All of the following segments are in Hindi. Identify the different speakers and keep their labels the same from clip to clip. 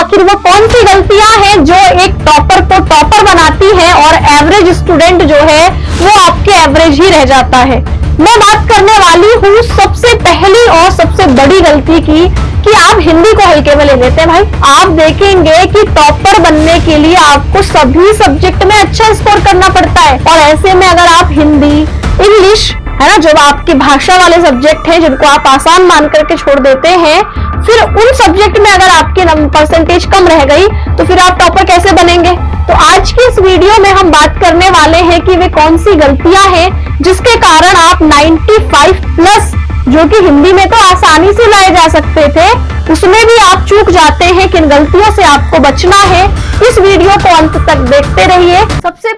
Speaker 1: आखिर वो कौन सी गलतियां हैं जो एक टॉपर को टॉपर बनाती है और एवरेज स्टूडेंट जो है वो आपके एवरेज ही रह जाता है। मैं बात करने वाली हूँ सबसे पहली और सबसे बड़ी गलती की कि आप हिंदी को हल्के में ले लेते हैं। भाई आप देखेंगे कि टॉपर बनने के लिए आपको सभी सब्जेक्ट में अच्छा स्कोर करना पड़ता है, और ऐसे में अगर आप हिंदी, इंग्लिश, है ना, जो आपकी भाषा वाले सब्जेक्ट हैं जिनको आप आसान मान करके छोड़ देते हैं, फिर उन सब्जेक्ट में अगर आपके परसेंटेज कम रह गई तो फिर आप टॉपर कैसे बनेंगे। तो आज की इस वीडियो में हम बात करने वाले हैं कि वे कौन सी गलतियां हैं जिसके कारण आप 95 प्लस, जो कि हिंदी में तो आसानी से लाए जा सकते थे, उसमें भी आप चूक जाते हैं। किन गलतियों से आपको बचना है, इस वीडियो को अंत तक देखते रहिए। सबसे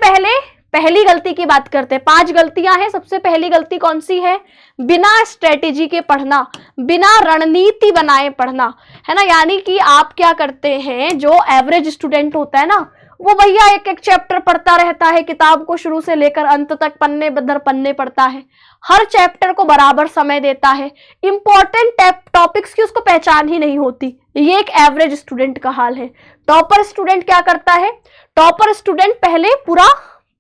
Speaker 1: पहली गलती की बात करते हैं। 5 गलतियां हैं। सबसे पहली गलती कौन सी है? बिना स्ट्रेटेजी के पढ़ना, बिना रणनीति बनाए पढ़ना, है ना। यानी कि आप क्या करते हैं, जो एवरेज स्टूडेंट होता है ना, वो भैया एक एक चैप्टर पढ़ता रहता है, किताब को शुरू से लेकर अंत तक पन्ने दर पन्ने पढ़ता है, हर चैप्टर को बराबर समय देता है, इंपॉर्टेंट टॉपिक्स की उसको पहचान ही नहीं होती। ये एक एवरेज स्टूडेंट का हाल है। टॉपर स्टूडेंट क्या करता है? टॉपर स्टूडेंट पहले पूरा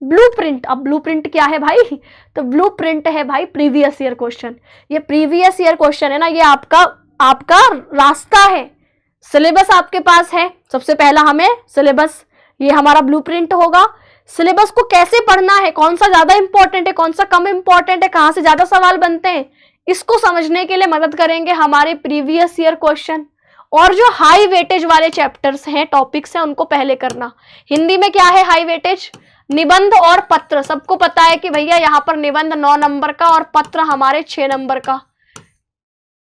Speaker 1: ब्लूप्रिंट, अब ब्लूप्रिंट क्या है भाई? तो ब्लूप्रिंट है भाई प्रीवियस ईयर क्वेश्चन। ये प्रीवियस ईयर क्वेश्चन है ना, ये आपका रास्ता है। सिलेबस आपके पास है, सबसे पहला हमें सिलेबस, ये हमारा ब्लूप्रिंट होगा। सिलेबस को कैसे पढ़ना है, कौन सा ज्यादा इंपॉर्टेंट है, कौन सा कम इंपॉर्टेंट है, कहां से ज्यादा सवाल बनते हैं, इसको समझने के लिए मदद करेंगे हमारे प्रीवियस ईयर क्वेश्चन। और जो हाई वेटेज वाले चैप्टर्स हैं, टॉपिक्स हैं, उनको पहले करना। हिंदी में क्या है हाई वेटेज? निबंध और पत्र। सबको पता है कि भैया यहाँ पर निबंध 9 नंबर का और पत्र हमारे 6 नंबर का।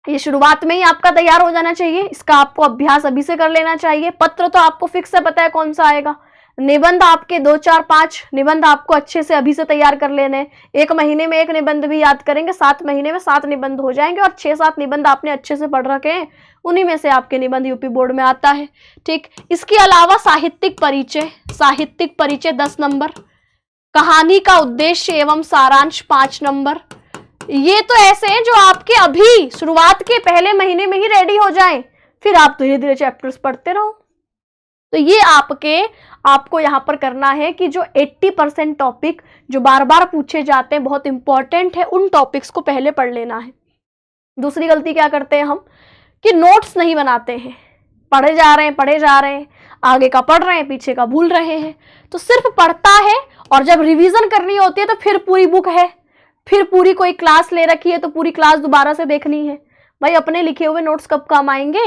Speaker 1: ये शुरुआत में ही आपका तैयार हो जाना चाहिए, इसका आपको अभ्यास अभी से कर लेना चाहिए। पत्र तो आपको फिक्स है, पता है कौन सा आएगा। निबंध आपके 2, 4, 5 निबंध आपको अच्छे से अभी से तैयार कर लेने हैं। 1 महीने में 1 निबंध भी याद करेंगे, 7 महीने में 7 निबंध हो जाएंगे, और 6-7 निबंध आपने अच्छे से पढ़ रखे हैं, उन्हीं में से आपके निबंध यूपी बोर्ड में आता है। ठीक, इसके अलावा साहित्यिक परिचय 10 नंबर, कहानी का उद्देश्य एवं सारांश 5 नंबर। ये तो ऐसे हैं जो आपके अभी शुरुआत के पहले महीने में ही रेडी हो जाएं, फिर आप धीरे धीरे चैप्टर्स पढ़ते रहो। तो ये आपको यहाँ पर करना है कि जो 80% टॉपिक जो बार बार पूछे जाते हैं, बहुत इंपॉर्टेंट है, उन टॉपिक्स को पहले पढ़ लेना है। दूसरी गलती क्या करते हैं हम, कि नोट्स नहीं बनाते हैं। पढ़े जा रहे हैं, आगे का पढ़ रहे हैं, पीछे का भूल रहे हैं। तो सिर्फ पढ़ता है, और जब रिवीजन करनी होती है तो फिर पूरी बुक है, फिर पूरी कोई क्लास ले रखी है तो पूरी क्लास दोबारा से देखनी है। भाई अपने लिखे हुए नोट्स कब काम आएंगे?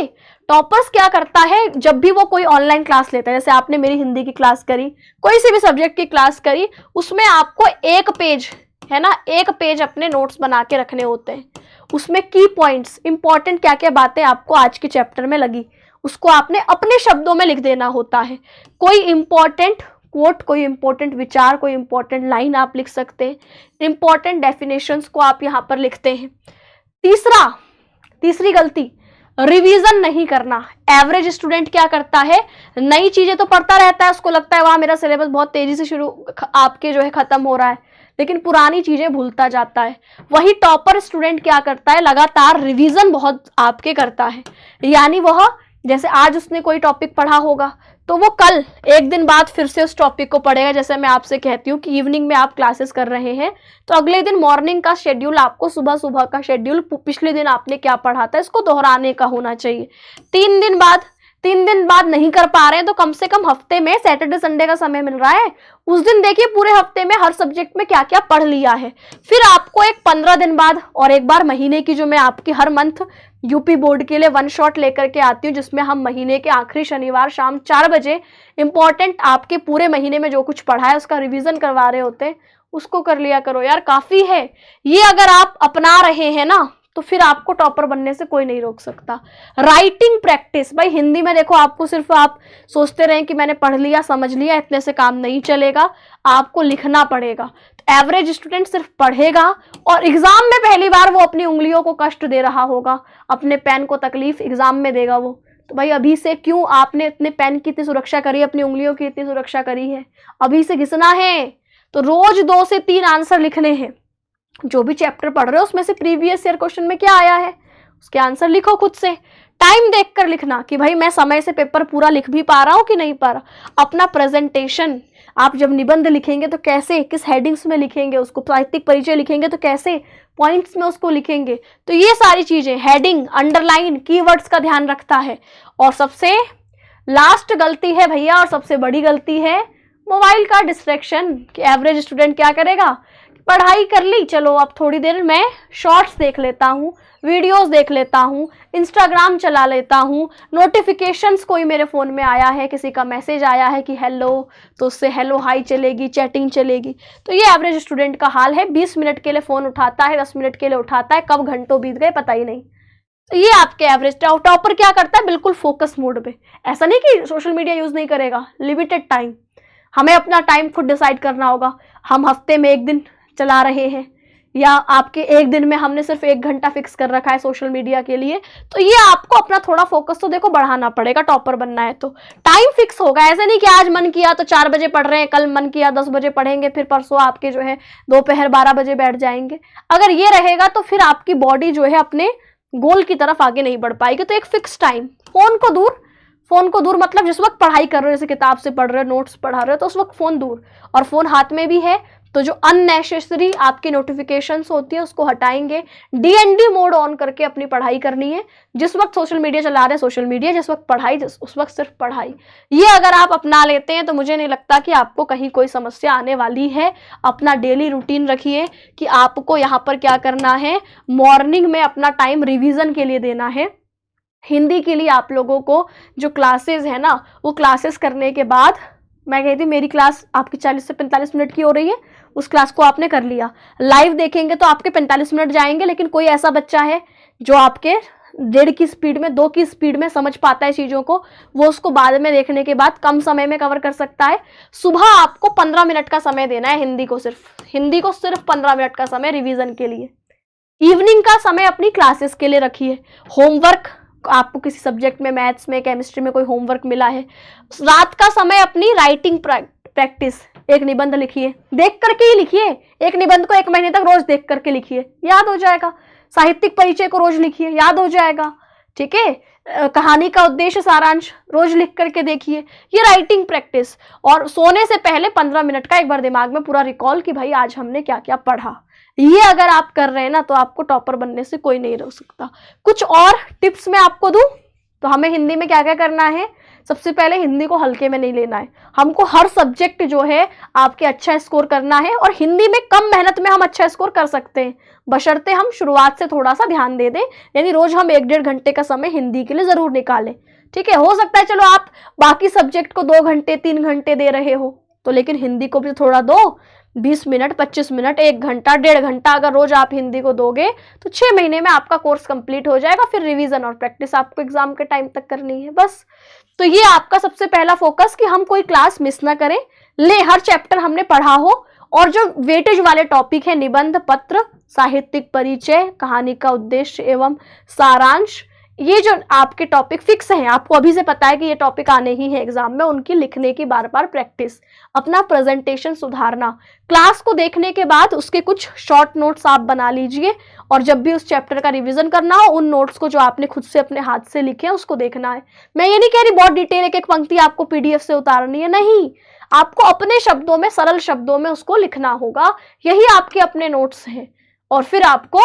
Speaker 1: टॉपर्स क्या करता है, जब भी वो कोई ऑनलाइन क्लास लेता है, जैसे आपने मेरी हिंदी की क्लास करी, कोई से भी सब्जेक्ट की क्लास करी, उसमें आपको 1 पेज, है ना, 1 पेज अपने नोट्स बना के रखने होते हैं। उसमें की पॉइंट्स, इंपॉर्टेंट क्या क्या बातें आपको आज के चैप्टर में लगी, उसको आपने अपने शब्दों में लिख देना होता है। कोई इंपॉर्टेंट कोट, कोई इंपॉर्टेंट विचार, कोई इंपॉर्टेंट लाइन आप लिख सकते हैं। इंपॉर्टेंट डेफिनेशंस को आप यहाँ पर लिखते हैं। तीसरी गलती, रिवीजन नहीं करना। एवरेज स्टूडेंट क्या करता है, नई चीजें तो पढ़ता रहता है, उसको लगता है वहां मेरा सिलेबस बहुत तेजी से आपके जो है खत्म हो रहा है, लेकिन पुरानी चीजें भूलता जाता है। वही टॉपर स्टूडेंट क्या करता है, लगातार रिवीजन बहुत आपके करता है। यानी वह, जैसे आज उसने कोई टॉपिक पढ़ा होगा तो वो कल 1 दिन बाद फिर से उस टॉपिक को पढ़ेगा। जैसे मैं आपसे कहती हूँ कि इवनिंग में आप क्लासेस कर रहे हैं, तो अगले दिन मॉर्निंग का शेड्यूल आपको, सुबह का शेड्यूल पिछले दिन आपने क्या पढ़ा था, इसको दोहराने का होना चाहिए। 3 दिन बाद नहीं कर पा रहे हैं तो कम से कम हफ्ते में सैटरडे संडे का समय मिल रहा है, उस दिन देखिए पूरे हफ्ते में हर सब्जेक्ट में क्या क्या पढ़ लिया है। फिर आपको एक 15 दिन बाद और एक बार महीने की, जो मैं आपकी हर मंथ यूपी बोर्ड के लिए 1 शॉट लेकर के आती हूँ, जिसमें हम महीने के आखिरी शनिवार शाम 4 बजे इंपॉर्टेंट आपके पूरे महीने में जो कुछ पढ़ा है उसका रिवीजन करवा रहे होते हैं, उसको कर लिया करो यार, काफी है। ये अगर आप अपना रहे हैं ना, तो फिर आपको टॉपर बनने से कोई नहीं रोक सकता। राइटिंग प्रैक्टिस, भाई हिंदी में देखो, आपको सिर्फ आप सोचते रहें कि मैंने पढ़ लिया, समझ लिया, इतने से काम नहीं चलेगा, आपको लिखना पड़ेगा। तो एवरेज स्टूडेंट सिर्फ पढ़ेगा और एग्जाम में पहली बार वो अपनी उंगलियों को कष्ट दे रहा होगा, अपने पेन को तकलीफ एग्जाम में देगा वो। तो भाई अभी से क्यों आपने इतने पेन की इतनी सुरक्षा करी, अपनी उंगलियों की इतनी सुरक्षा करी है, अभी से घिसना है। तो रोज 2 से 3 आंसर लिखने हैं। जो भी चैप्टर पढ़ रहे हो उसमें से प्रीवियस ईयर क्वेश्चन में क्या आया है उसके आंसर लिखो खुद से। टाइम देखकर लिखना कि भाई मैं समय से पेपर पूरा लिख भी पा रहा हूं कि नहीं पा रहा। अपना प्रेजेंटेशन, आप जब निबंध लिखेंगे तो कैसे, किस हेडिंग्स में लिखेंगे उसको, साहित्यिक परिचय लिखेंगे तो कैसे पॉइंट्स में उसको लिखेंगे। तो ये सारी चीजें, हेडिंग, अंडरलाइन, कीवर्ड्स का ध्यान रखता है। और सबसे लास्ट गलती है भैया, और सबसे बड़ी गलती है मोबाइल का डिस्ट्रैक्शन। कि एवरेज स्टूडेंट क्या करेगा, पढ़ाई कर ली, चलो अब थोड़ी देर मैं शॉर्ट्स देख लेता हूँ, वीडियोस देख लेता हूँ, इंस्टाग्राम चला लेता हूँ, नोटिफिकेशंस कोई मेरे फ़ोन में आया है, किसी का मैसेज आया है कि हेलो, तो उससे हेलो हाई चलेगी, चैटिंग चलेगी। तो ये एवरेज स्टूडेंट का हाल है। 20 मिनट के लिए फ़ोन उठाता है, 10 मिनट के लिए उठाता है, कब घंटों बीत गए पता ही नहीं। तो ये आपके एवरेज टॉपर क्या करता है, बिल्कुल फोकस मोड पे। ऐसा नहीं कि सोशल मीडिया यूज़ नहीं करेगा, लिमिटेड टाइम। हमें अपना टाइम खुद डिसाइड करना होगा। हम हफ्ते में 1 दिन चला रहे हैं, या आपके 1 दिन में हमने सिर्फ 1 घंटा फिक्स कर रखा है सोशल मीडिया के लिए। तो ये आपको अपना थोड़ा फोकस तो देखो बढ़ाना पड़ेगा, टॉपर बनना है तो टाइम फिक्स होगा। ऐसे नहीं कि आज मन किया तो 4 बजे पढ़ रहे हैं, कल मन किया 10 बजे पढ़ेंगे, फिर परसों आपके जो है दोपहर 12 बजे बैठ जाएंगे। अगर ये रहेगा तो फिर आपकी बॉडी जो है अपने गोल की तरफ आगे नहीं बढ़ पाएगी। तो एक फिक्स टाइम, फोन को दूर मतलब जिस वक्त पढ़ाई कर रहे हो, जैसे किताब से पढ़ रहे हो, नोट्स पढ़ा रहे हो, तो उस वक्त फोन दूर, और फोन हाथ में भी है तो जो अननेसेसरी आपकी नोटिफिकेशंस होती है उसको हटाएंगे। डीएनडी मोड ऑन करके अपनी पढ़ाई करनी है। जिस वक्त सोशल मीडिया चला रहे हैं सोशल मीडिया, जिस वक्त पढ़ाई उस वक्त सिर्फ पढ़ाई। ये अगर आप अपना लेते हैं तो मुझे नहीं लगता कि आपको कहीं कोई समस्या आने वाली है। अपना डेली रूटीन रखिए कि आपको यहाँ पर क्या करना है, मॉर्निंग में अपना टाइम रिविजन के लिए देना है। हिंदी के लिए आप लोगों को जो क्लासेस है ना, वो क्लासेस करने के बाद, मैं कहती मेरी क्लास आपकी 40 से 45 मिनट की हो रही है, उस क्लास को आपने कर लिया, लाइव देखेंगे तो आपके 45 मिनट जाएंगे। लेकिन कोई ऐसा बच्चा है जो आपके 1.5 की स्पीड में, 2 की स्पीड में समझ पाता है चीज़ों को, वो उसको बाद में देखने के बाद कम समय में कवर कर सकता है। सुबह आपको 15 मिनट का समय देना है हिंदी को सिर्फ 15 मिनट का समय रिवीजन के लिए। इवनिंग का समय अपनी क्लासेस के लिए रखिए। होमवर्क, आपको किसी सब्जेक्ट में, मैथ्स में, केमिस्ट्री में कोई होमवर्क मिला है, रात का समय अपनी राइटिंग प्रैक्टिस, एक निबंध लिखिए, देख करके ही लिखिए। एक निबंध को 1 महीने तक रोज देख करके लिखिए, याद हो जाएगा। साहित्यिक परिचय को रोज लिखिए, याद हो जाएगा। ठीक है, कहानी का उद्देश्य सारांश रोज लिख करके देखिए। ये राइटिंग प्रैक्टिस। और सोने से पहले 15 मिनट का एक बार दिमाग में पूरा रिकॉल कि भाई आज हमने क्या क्या पढ़ा। ये अगर आप कर रहे हैं ना तो आपको टॉपर बनने से कोई नहीं रोक सकता। कुछ और टिप्स मैं आपको दूं तो हमें हिंदी में क्या क्या करना है। सबसे पहले हिंदी को हल्के में नहीं लेना है। हमको हर सब्जेक्ट जो है आपके अच्छा स्कोर करना है, और हिंदी में कम मेहनत में हम अच्छा स्कोर कर सकते हैं, बशर्ते हम शुरुआत से थोड़ा सा ध्यान दे दें। यानी रोज हम 1-1.5 घंटे का समय हिंदी के लिए जरूर निकालें। ठीक है, हो सकता है चलो आप बाकी सब्जेक्ट को 2 घंटे 3 घंटे दे रहे हो तो, लेकिन हिंदी को भी थोड़ा दो। 20 मिनट, 25 मिनट, 1 घंटा, 1.5 घंटा अगर रोज आप हिंदी को दोगे तो 6 महीने में आपका कोर्स कंप्लीट हो जाएगा। फिर रिवीजन और प्रैक्टिस आपको एग्जाम के टाइम तक करनी है बस। तो ये आपका सबसे पहला फोकस कि हम कोई क्लास मिस ना करें, हर चैप्टर हमने पढ़ा हो। और जो वेटेज वाले टॉपिक है, निबंध, पत्र, साहित्यिक परिचय, कहानी का उद्देश्य एवं सारांश, ये जो आपके टॉपिक फिक्स हैं, आपको अभी से पता है कि ये टॉपिक आने ही है एग्जाम में, उनकी लिखने की बार बार प्रैक्टिस, अपना प्रेजेंटेशन सुधारना। क्लास को देखने के बाद उसके कुछ शॉर्ट नोट्स आप बना लीजिए, और जब भी उस चैप्टर का रिवीजन करना हो उन नोट्स को जो आपने खुद से अपने हाथ से लिखे हैं उसको देखना है। मैं ये नहीं कह रही बहुत डिटेल एक एक पंक्ति आपको पीडीएफ से उतारनी है, नहीं, आपको अपने शब्दों में, सरल शब्दों में उसको लिखना होगा। यही आपके अपने नोट्स हैं। और फिर आपको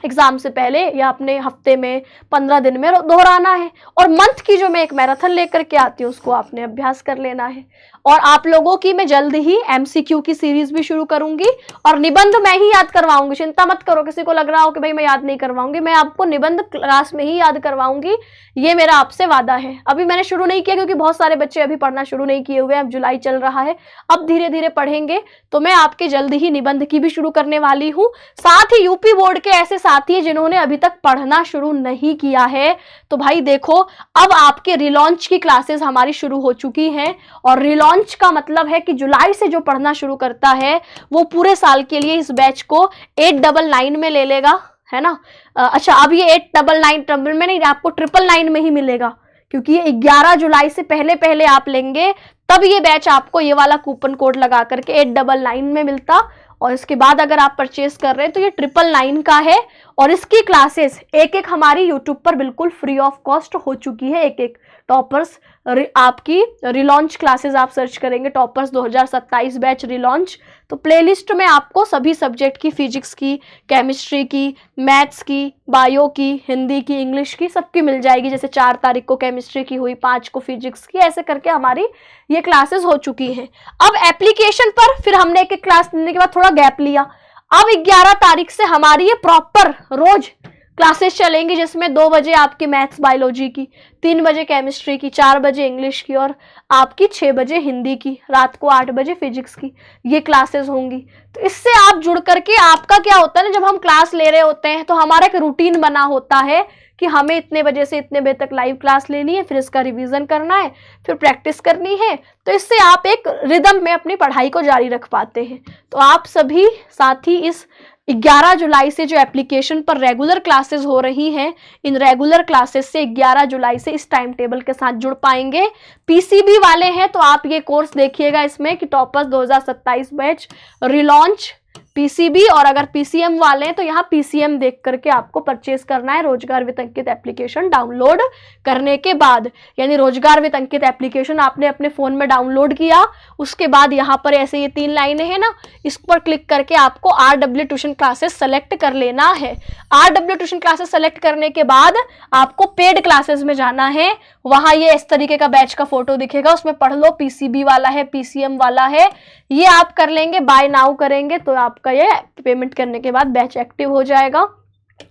Speaker 1: एग्जाम से पहले या अपने हफ्ते में 15 दिन में दोहराना है। और मंथ की जो मैं एक मैराथन लेकर के आती हूँ उसको आपने अभ्यास कर लेना है। और आप लोगों की मैं जल्द ही एमसीक्यू की सीरीज भी शुरू करूंगी, और निबंध मैं ही याद करवाऊंगी। चिंता मत करो, किसी को लग रहा हो कि भाई मैं याद नहीं करवाऊंगी, मैं आपको निबंध क्लास में ही याद करवाऊंगी। ये मेरा आपसे वादा है। अभी मैंने शुरू नहीं किया क्योंकि बहुत सारे बच्चे अभी पढ़ना शुरू नहीं किए हुए हैं, अब जुलाई चल रहा है, अब धीरे धीरे पढ़ेंगे। तो मैं आपके जल्द ही निबंध की भी शुरू करने वाली हूँ। साथ ही यूपी बोर्ड के ऐसे साथी है जिन्होंने अभी तक पढ़ना शुरू नहीं किया है, तो भाई देखो, अब आपके रिलॉन्च की क्लासेस हमारी शुरू हो चुकी हैं। और रिलॉन्च का मतलब है कि जुलाई से जो पढ़ना शुरू करता है वो पूरे साल के लिए इस बैच को 899 में ले लेगा, है ना। अच्छा, अब ये 899 में नहीं, आपको 999 में ही मिलेगा, क्योंकि ये 11 जुलाई से पहले पहले आप लेंगे तब ये बैच आपको ये वाला कूपन कोड लगा करके 899 में मिलता। और इसके बाद अगर आप परचेस कर रहे हैं तो ये 999 का है। और इसकी क्लासेस एक एक हमारी यूट्यूब पर बिल्कुल फ्री ऑफ कॉस्ट हो चुकी है। एक एक टॉपर्स आपकी रिलॉन्च क्लासेस आप सर्च करेंगे टॉपर्स 2027 बैच रिलॉन्च, तो प्लेलिस्ट में आपको सभी सब्जेक्ट की, फिजिक्स की, केमिस्ट्री की, मैथ्स की, बायो की, हिंदी की, इंग्लिश की, सबकी मिल जाएगी। जैसे 4 तारीख को केमिस्ट्री की हुई, 5 को फिजिक्स की, ऐसे करके हमारी ये क्लासेस हो चुकी हैं। अब एप्लीकेशन पर फिर हमने एक एक क्लास लेने के बाद थोड़ा गैप लिया। अब 11 तारीख से हमारी ये प्रॉपर रोज क्लासेस चलेंगी, जिसमें 2 बजे आपकी मैथ्स बायोलॉजी की, 3 बजे केमिस्ट्री की, 4 बजे इंग्लिश की और आपकी 6 बजे हिंदी की, रात को 8 बजे फिजिक्स की, ये क्लासेस होंगी। तो इससे आप जुड़ करके आपका क्या होता है ना, जब हम क्लास ले रहे होते हैं तो हमारा एक रूटीन बना होता है कि हमें इतने बजे से इतने बजे तक लाइव क्लास लेनी है, फिर इसका रिवीजन करना है, फिर प्रैक्टिस करनी है। तो इससे आप एक रिदम में अपनी पढ़ाई को जारी रख पाते हैं। तो आप सभी साथी इस 11 जुलाई से जो एप्लीकेशन पर रेगुलर क्लासेस हो रही हैं, इन रेगुलर क्लासेस से 11 जुलाई से इस टाइम टेबल के साथ जुड़ पाएंगे। पीसीबी वाले हैं तो आप ये कोर्स देखिएगा इसमें कि टॉपर्स 2027 बैच रिलॉन्च पीसीबी, और अगर पीसीएम वाले हैं तो यहाँ पीसीएम देख करके आपको परचेस करना है रोजगार विद अंकित एप्लीकेशन डाउनलोड करने के बाद। यानी रोजगार विद अंकित एप्लीकेशन आपने अपने फोन में डाउनलोड किया, उसके बाद यहाँ पर ऐसे ये 3 लाइनें हैं ना, इस पर क्लिक करके आपको आरडब्ल्यू ट्यूशन क्लासेस सेलेक्ट कर लेना है। आरडब्ल्यू ट्यूशन क्लासेस सेलेक्ट करने के बाद आपको पेड क्लासेस में जाना है। वहां ये इस तरीके का बैच का फोटो दिखेगा, उसमें पढ़ लो, पीसीबी वाला है, पीसीएम वाला है, ये आप कर लेंगे, बाय नाउ करेंगे तो आपका ये पेमेंट करने के बाद बैच एक्टिव हो जाएगा।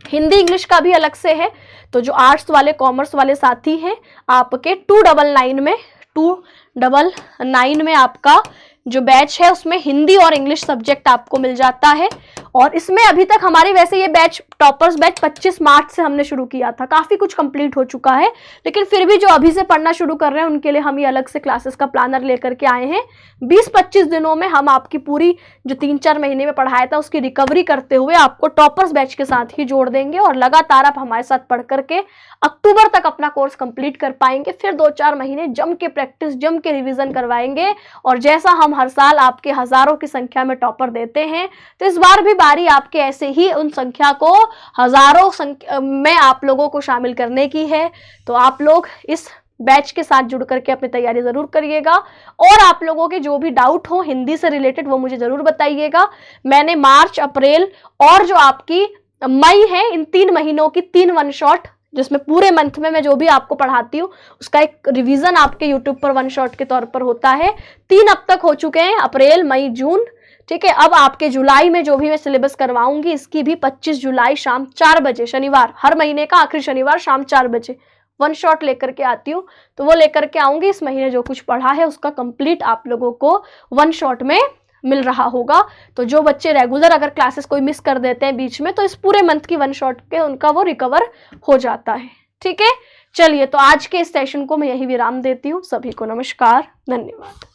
Speaker 1: हिंदी इंग्लिश का भी अलग से है, तो जो आर्ट्स वाले कॉमर्स वाले साथी हैं आपके 299 में आपका जो बैच है उसमें हिंदी और इंग्लिश सब्जेक्ट आपको मिल जाता है। और इसमें अभी तक हमारी वैसे ये बैच टॉपर्स बैच 25 मार्च से हमने शुरू किया था, काफी कुछ कंप्लीट हो चुका है, लेकिन फिर भी जो अभी से पढ़ना शुरू कर रहे हैं उनके लिए हम ये अलग से क्लासेस का प्लानर लेकर के आए हैं। 20-25 दिनों में हम आपकी पूरी जो 3-4 महीने में पढ़ाया था उसकी रिकवरी करते हुए आपको टॉपर्स बैच के साथ ही जोड़ देंगे, और लगातार आप हमारे साथ पढ़ करके अक्टूबर तक अपना कोर्स कंप्लीट कर पाएंगे। फिर 2-4 महीने जम के प्रैक्टिस, जम के रिविजन करवाएंगे, और जैसा हम हर साल आपके हजारों की संख्या में टॉपर देते हैं, तो इस बार भी बारी आपके ऐसे ही उन संख्या को हजारों संख्या में आप लोगों को शामिल करने की है। तो आप लोग इस बैच के साथ जुड़ करके अपनी तैयारी जरूर करिएगा, और आप लोगों के जो भी डाउट हो हिंदी से रिलेटेड वो मुझे जरूर बताइएगा। मैंने मार्च, अप्रैल और जो आपकी मई है, इन 3 महीनों की 3 वन शॉट, जिसमें पूरे मंथ में मैं जो भी आपको पढ़ाती हूँ उसका एक रिवीजन आपके यूट्यूब पर वन शॉट के तौर पर होता है। 3 अब तक हो चुके हैं, अप्रैल, मई, जून, ठीक है। अब आपके जुलाई में जो भी मैं सिलेबस करवाऊंगी इसकी भी 25 जुलाई शाम 4 बजे, शनिवार, हर महीने का आखिरी शनिवार शाम 4 बजे वन शॉट लेकर के आती हूँ। तो वो लेकर के आऊंगी, इस महीने जो कुछ पढ़ा है उसका कंप्लीट आप लोगों को वन शॉट में मिल रहा होगा। तो जो बच्चे रेगुलर अगर क्लासेस कोई मिस कर देते हैं बीच में, तो इस पूरे मंथ की वन शॉट के उनका वो रिकवर हो जाता है, ठीक है। चलिए, तो आज के इस सेशन को मैं यही विराम देती हूँ। सभी को नमस्कार, धन्यवाद।